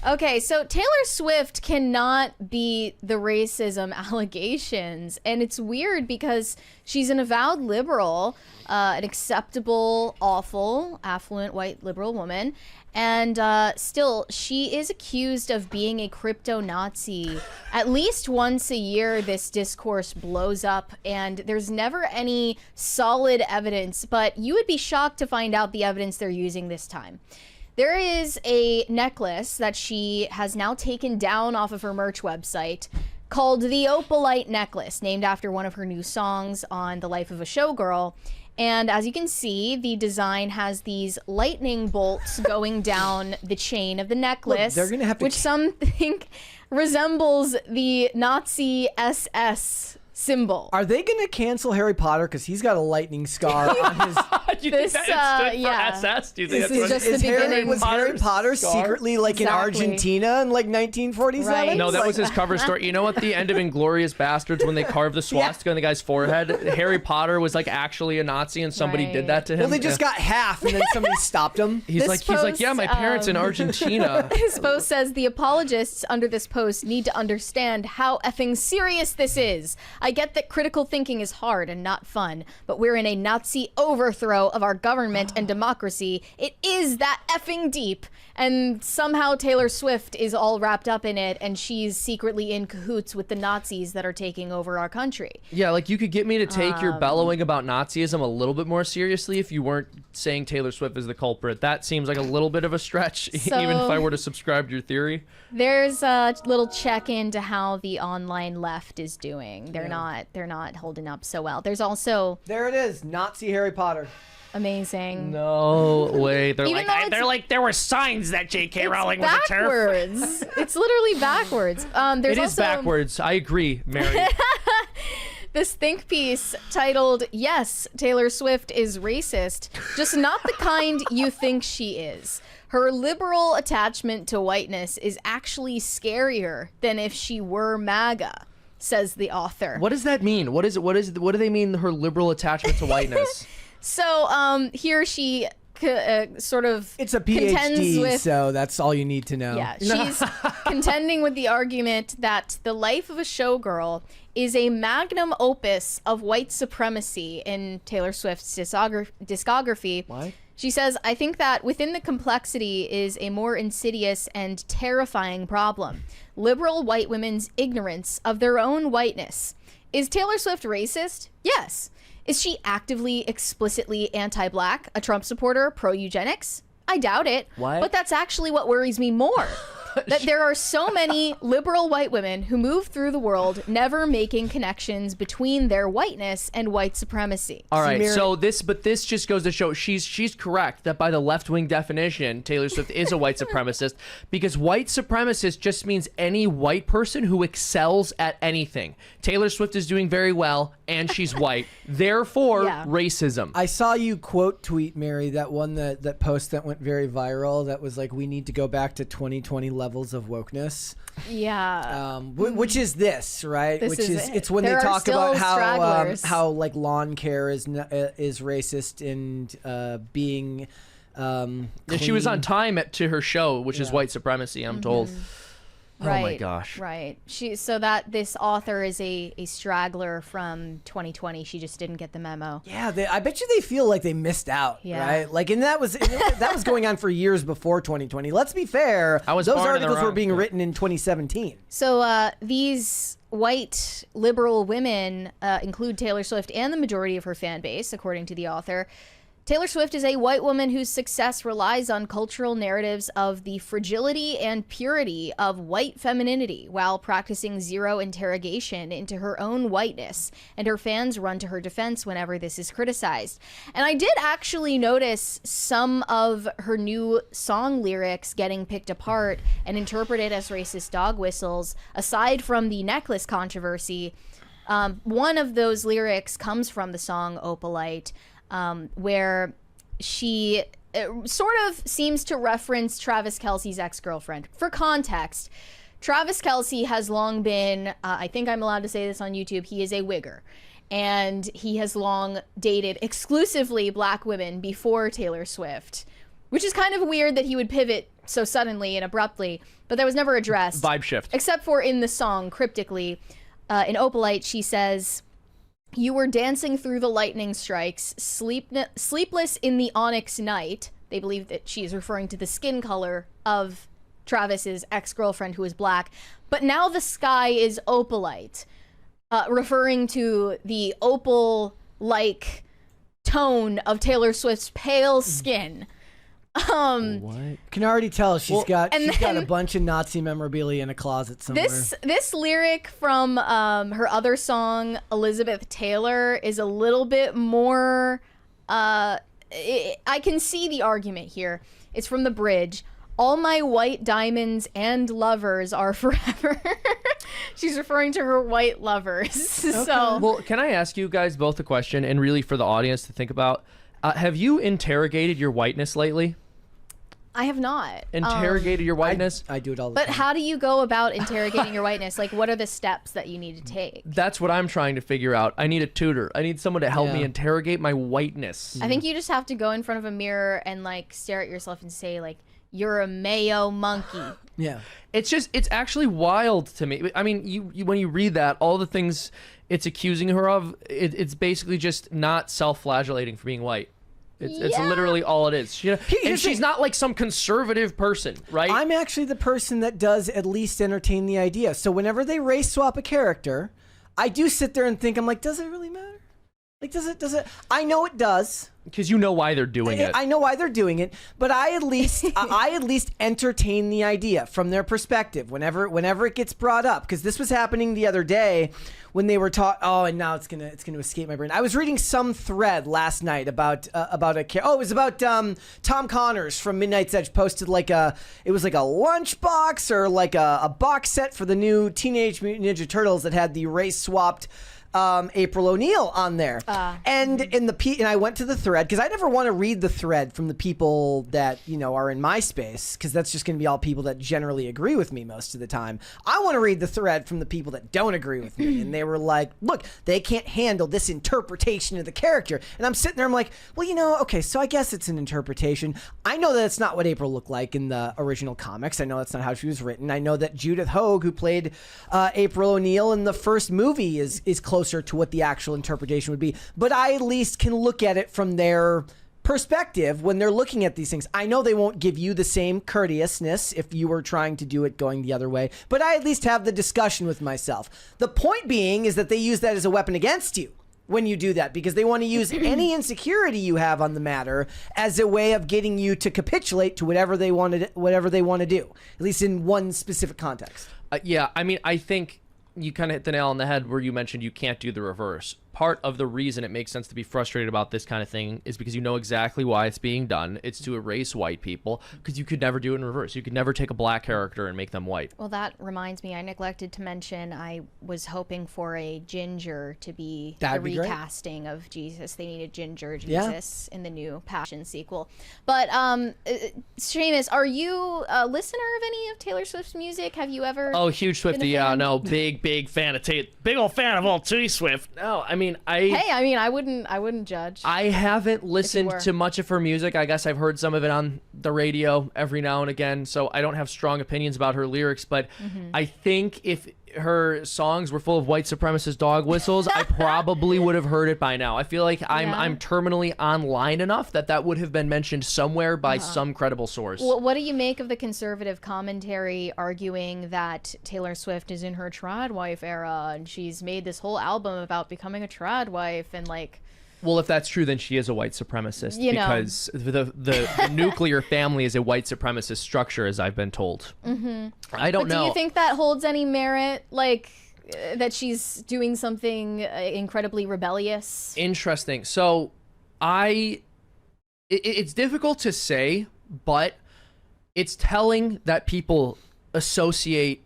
Okay, so Taylor Swift cannot be the racism allegations, and it's weird because she's an avowed liberal, an acceptable, awful, affluent, white liberal woman, and still, she is accused of being a crypto-Nazi. At least once a year, this discourse blows up, and there's never any solid evidence, but you would be shocked to find out the evidence they're using this time. There is a necklace that she has now taken down off of her merch website called the Opalite Necklace, named after one of her new songs on The Life of a Showgirl. And as you can see, the design has these lightning bolts going down the chain of the necklace, Look, they're gonna have to which some think resembles the Nazi SS symbol. Are they going to cancel Harry Potter because he's got a lightning scar on his... Do you think that it stood for SS? Do you think This is just the beginning. Was Harry Potter secretly like in Argentina in like 1947? Right. No, that was his cover story. You know what? The end of Inglourious Bastards, when they carved the swastika on the guy's forehead, Harry Potter was like actually a Nazi, and somebody did that to him. Well, they just got half, and then somebody stopped him. He's like, yeah, my parents in Argentina. His post says the apologists under this post need to understand how effing serious this is. I get that critical thinking is hard and not fun, but we're in a Nazi overthrow of our government and democracy. It is that effing deep. And somehow Taylor Swift is all wrapped up in it, and she's secretly in cahoots with the Nazis that are taking over our country. Yeah, like you could get me to take your bellowing about Nazism a little bit more seriously if you weren't saying Taylor Swift is the culprit. That seems like a little bit of a stretch, even if I were to subscribe to your theory. There's a little check-in to how the online left is doing. They're not holding up so well. There's also... There it is, Nazi Harry Potter. Amazing. No way. They're Even like, there were signs that J.K. Rowling was a turf. Backwards. It's literally backwards. It is backwards. I agree, Mary. This think piece titled, "Yes, Taylor Swift is racist, just not the kind you think she is. Her liberal attachment to whiteness is actually scarier than if she were MAGA," says the author. What does that mean? What do they mean, her liberal attachment to whiteness? So here she sort of It's a contends PhD, with, so that's all you need to know. yeah, she's contending with the argument that The Life of a Showgirl is a magnum opus of white supremacy in Taylor Swift's discography. Why? She says, "I think that within the complexity is a more insidious and terrifying problem. Liberal white women's ignorance of their own whiteness. Is Taylor Swift racist? Yes. Is she actively, explicitly anti-black, a Trump supporter, pro-eugenics? I doubt it. What? But that's actually what worries me more. That there are so many liberal white women who move through the world never making connections between their whiteness and white supremacy." All right, so this just goes to show she's correct that by the left-wing definition, Taylor Swift is a white supremacist, because white supremacist just means any white person who excels at anything. Taylor Swift is doing very well, and she's white. Therefore, racism. I saw you quote tweet, Mary, that one that post that went very viral that was like, we need to go back to 2020 levels of wokeness. Yeah. Which is this, right? This which is is it. it's when There they are talk about still stragglers. how like lawn care is racist and being She was clean. on time to her show, which is white supremacy, I'm told. Right, oh my gosh. Right. So that this author is a straggler from 2020. She just didn't get the memo. Yeah, I bet you they feel like they missed out, Yeah. right? Like, and that was going on for years before 2020. Let's be fair; I was those born in the articles were wrong- being yeah. written in 2017. So these white liberal women include Taylor Swift and the majority of her fan base, according to the author. Taylor Swift is a white woman whose success relies on cultural narratives of the fragility and purity of white femininity while practicing zero interrogation into her own whiteness, and her fans run to her defense whenever this is criticized. And I did actually notice some of her new song lyrics getting picked apart and interpreted as racist dog whistles, aside from the necklace controversy. One of those lyrics comes from the song Opalite, where she sort of seems to reference Travis Kelce's ex-girlfriend. For context, Travis Kelce has long been, I think I'm allowed to say this on YouTube, he is a wigger. And he has long dated exclusively black women before Taylor Swift. which is kind of weird that he would pivot so suddenly and abruptly, but that was never addressed. Vibe shift. Except for in the song, cryptically, in Opalite, she says, "You were dancing through the lightning strikes, sleepless in the onyx night." They believe that she's referring to the skin color of Travis's ex-girlfriend who is black. But now the sky is opalite, referring to the opal-like tone of Taylor Swift's pale skin. What? Can already tell she's got then- a bunch of Nazi memorabilia in a closet somewhere. This lyric from her other song, Elizabeth Taylor, is a little bit more. I can see the argument here. It's from the bridge. "All my white diamonds and lovers are forever." She's referring to her white lovers. So, Well, can I ask you guys both a question, and really for the audience to think about? Have you interrogated your whiteness lately? I have not. Interrogated your whiteness? I do it all the But time. how do you go about interrogating your whiteness? Like, what are the steps that you need to take? That's what I'm trying to figure out. I need a tutor. I need someone to help me Yeah. interrogate my whiteness. I think you just have to go in front of a mirror and like stare at yourself and say like, "You're a mayo monkey." Yeah. It's actually wild to me. I mean, you when you read that, all the things it's accusing her of, it's basically just not self-flagellating for being white. It's Yeah. literally all it is. And Here's she's the- not like some conservative person, right? I'm actually the person that does at least entertain the idea. So whenever they race swap a character, I do sit there and think, I'm like, does it really matter? Like, does it? I know it does. Because you know why they're doing it. I know why they're doing it, but I at least entertain the idea from their perspective whenever it gets brought up. Because this was happening the other day when they were taught. Oh, and now it's gonna escape my brain. I was reading some thread last night about it was about Tom Connors from Midnight's Edge posted it was like a lunchbox or like a box set for the new Teenage Mutant Ninja Turtles that had the race swapped April O'Neil on there. And I went to the thread because I never want to read the thread from the people that, are in my space, because that's just going to be all people that generally agree with me most of the time. I want to read the thread from the people that don't agree with me. And they were like, look, they can't handle this interpretation of the character. And I'm sitting there, I'm like, well, okay, so I guess it's an interpretation. I know that it's not what April looked like in the original comics. I know that's not how she was written. I know that Judith Hoag, who played April O'Neil in the first movie, is closer to what the actual interpretation would be. But I at least can look at it from their perspective when they're looking at these things. I know they won't give you the same courteousness if you were trying to do it going the other way, but I at least have the discussion with myself. The point being is that they use that as a weapon against you when you do that, because they want to use any insecurity you have on the matter as a way of getting you to capitulate to whatever they want to do, at least in one specific context. Yeah, I mean, I think you kind of hit the nail on the head where you mentioned you can't do the reverse. Part of the reason it makes sense to be frustrated about this kind of thing is because you know exactly why it's being done. It's to erase white people, because you could never do it in reverse. You could never take a black character and make them white. Well, that reminds me, I neglected to mention I was hoping for a ginger to be That'd the be great. recasting of Jesus. They needed ginger Yeah. Jesus in the new Passion sequel. But Seamus, are you a listener of any of Taylor Swift's music? Have you ever? Oh, huge Swiftie. Been a Yeah, fan? no, big fan of big old fan of old T Swift. No, I mean, Hey, I mean, I wouldn't judge. I haven't listened were. to much of her music. I guess I've heard some of it on the radio every now and again, so I don't have strong opinions about her lyrics, but I think if her songs were full of white supremacist dog whistles, I probably would have heard it by now. I feel like I'm terminally online enough that would have been mentioned somewhere by some credible source. Well, what do you make of the conservative commentary arguing that Taylor Swift is in her Tradwife era and she's made this whole album about becoming a Tradwife and like... Well, if that's true, then she is a white supremacist, You know. because the nuclear family is a white supremacist structure, as I've been told. I don't But know. do you think that holds any merit? Like, that she's doing something incredibly rebellious? Interesting. So, it's difficult to say, but it's telling that people associate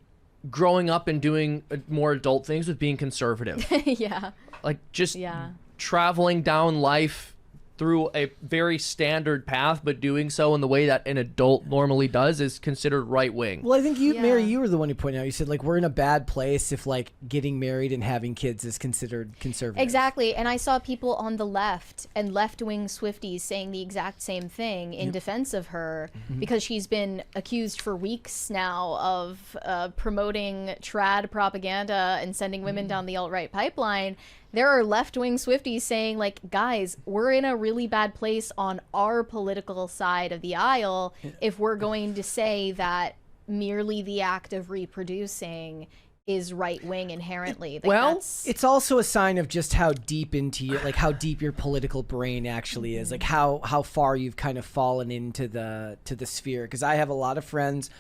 growing up and doing more adult things with being conservative. Yeah. Like, just Yeah. traveling down life through a very standard path, but doing so in the way that an adult normally does is considered right wing. Well, I think you, Mary, you were the one who pointed out. You said like we're in a bad place if like getting married and having kids is considered conservative. Exactly, and I saw people on the left and left-wing Swifties saying the exact same thing in defense of her because she's been accused for weeks now of promoting trad propaganda and sending women down the alt-right pipeline. There are left-wing Swifties saying, like, guys, we're in a really bad place on our political side of the aisle if we're going to say that merely the act of reproducing is right-wing inherently. Like, Well, it's also a sign of just how deep into your, like how deep your political brain actually is, like how far you've kind of fallen into the sphere. Because I have a lot of friends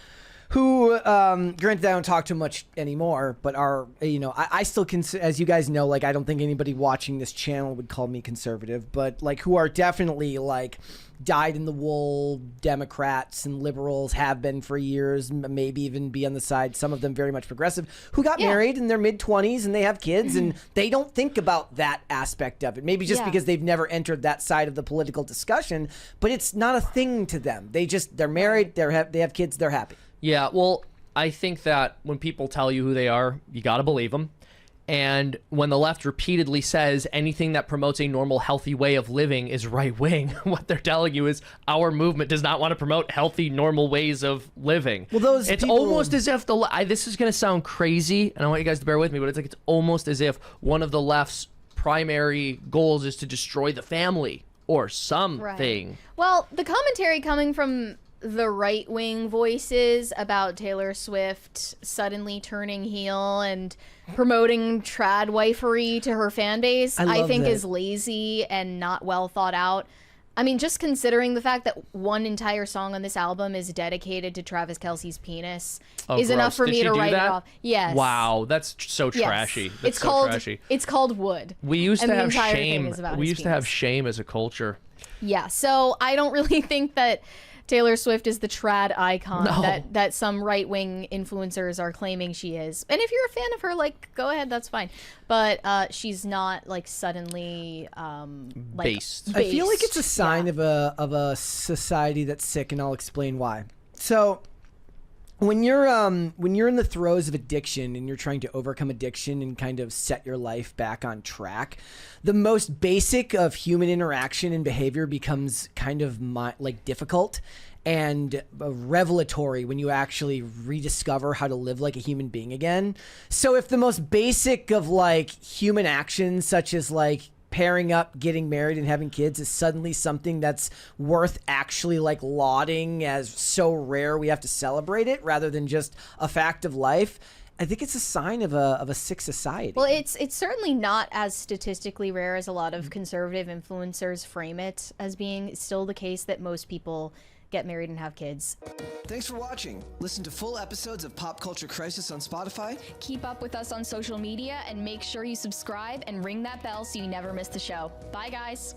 who, granted, I don't talk too much anymore, but are, you know, I still consider, as you guys know, like, I don't think anybody watching this channel would call me conservative, but, like, who are definitely, like, dyed-in-the-wool Democrats and liberals, have been for years, maybe even be on the side, some of them very much progressive, who got married in their mid-20s and they have kids, and they don't think about that aspect of it. Maybe just because they've never entered that side of the political discussion, but it's not a thing to them. They're married, they have kids, they're happy. Yeah, well, I think that when people tell you who they are, you got to believe them. And when the left repeatedly says anything that promotes a normal, healthy way of living is right wing, what they're telling you is our movement does not want to promote healthy, normal ways of living. Well, it's almost as if this is going to sound crazy, and I want you guys to bear with me, but it's like it's almost as if one of the left's primary goals is to destroy the family or something. Right. Well, the commentary coming from the right-wing voices about Taylor Swift suddenly turning heel and promoting tradwifery to her fan base, I think is lazy and not well thought out. I mean, just considering the fact that one entire song on this album is dedicated to Travis Kelce's penis is enough for me to write it off. Yes. Wow, that's so trashy. That's trashy. It's called Wood. We used to have entire shame. thing is about We his used to have penis. shame as a culture. Yeah, so I don't really think that Taylor Swift is the trad icon that some right-wing influencers are claiming she is. And if you're a fan of her, like, go ahead, that's fine. But she's not, like, suddenly Based. I feel like it's a sign of a society that's sick, and I'll explain why. So when you're in the throes of addiction and you're trying to overcome addiction and kind of set your life back on track, the most basic of human interaction and behavior becomes kind of difficult and revelatory when you actually rediscover how to live like a human being again. So if the most basic of like human actions, such as like pairing up, getting married, and having kids, is suddenly something that's worth actually like lauding as so rare we have to celebrate it rather than just a fact of life, I think it's a sign of a sick society. Well, it's certainly not as statistically rare as a lot of conservative influencers frame it as being. It's still the case that most people get married and have kids. Thanks for watching. Listen to full episodes of Pop Culture Crisis on Spotify. Keep up with us on social media and make sure you subscribe and ring that bell so you never miss the show. Bye, guys.